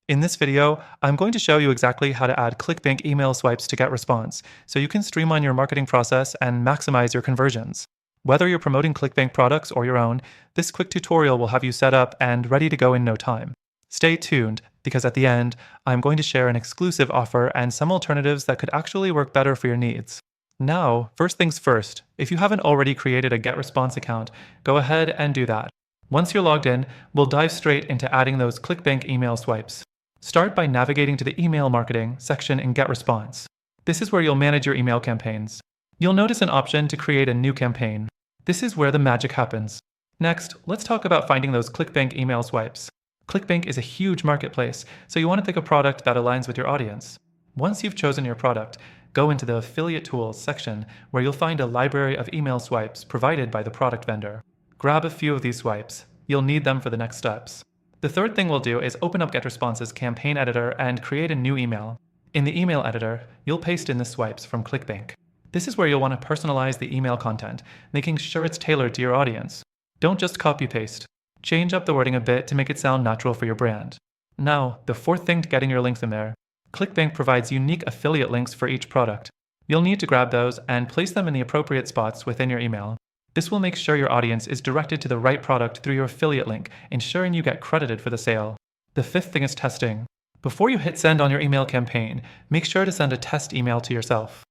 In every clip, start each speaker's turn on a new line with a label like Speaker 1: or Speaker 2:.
Speaker 1: In this video, I'm going to show you exactly how to add ClickBank email swipes to GetResponse so you can streamline your marketing process and maximize your conversions. Whether you're promoting ClickBank products or your own, this quick tutorial will have you set up and ready to go in no time. Stay tuned, because at the end, I'm going to share an exclusive offer and some alternatives that could actually work better for your needs. Now, first things first, if you haven't already created a GetResponse account, go ahead and do that. Once you're logged in, we'll dive straight into adding those ClickBank email swipes. Start by navigating to the Email Marketing section in GetResponse. This is where you'll manage your email campaigns. You'll notice an option to create a new campaign. This is where the magic happens. Next, let's talk about finding those ClickBank email swipes. ClickBank is a huge marketplace, so you want to pick a product that aligns with your audience. Once you've chosen your product, go into the Affiliate Tools section where you'll find a library of email swipes provided by the product vendor. Grab a few of these swipes. You'll need them for the next steps. The third thing we'll do is open up GetResponse's campaign editor and create a new email. In the email editor, you'll paste in the swipes from ClickBank. This is where you'll want to personalize the email content, making sure it's tailored to your audience. Don't just copy-paste. Change up the wording a bit to make it sound natural for your brand. Now, the fourth thing to getting your links in there. ClickBank provides unique affiliate links for each product. You'll need to grab those and place them in the appropriate spots within your email. This will make sure your audience is directed to the right product through your affiliate link, ensuring you get credited for the sale. The fifth thing is testing. Before you hit send on your email campaign, make sure to send a test email to yourself.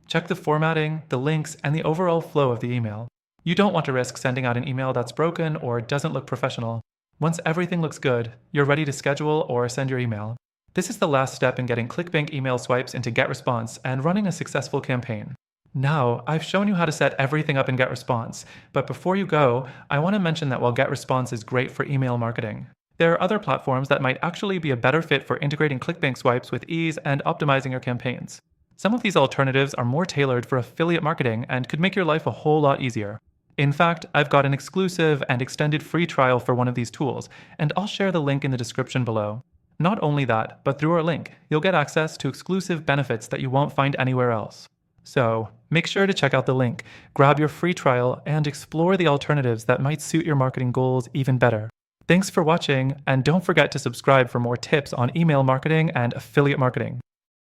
Speaker 1: Check the formatting, the links, and the overall flow of the email. You don't want to risk sending out an email that's broken or doesn't look professional. Once everything looks good, you're ready to schedule or send your email. This is the last step in getting ClickBank email swipes into GetResponse and running a successful campaign. Now, I've shown you how to set everything up in GetResponse, but before you go, I want to mention that while GetResponse is great for email marketing, there are other platforms that might actually be a better fit for integrating ClickBank swipes with ease and optimizing your campaigns. Some of these alternatives are more tailored for affiliate marketing and could make your life a whole lot easier. In fact, I've got an exclusive and extended free trial for one of these tools, and I'll share the link in the description below. Not only that, but through our link, you'll get access to exclusive benefits that you won't find anywhere else. So, make sure to check out the link, grab your free trial, and explore the alternatives that might suit your marketing goals even better. Thanks for watching, and don't forget to subscribe for more tips on email marketing and affiliate marketing.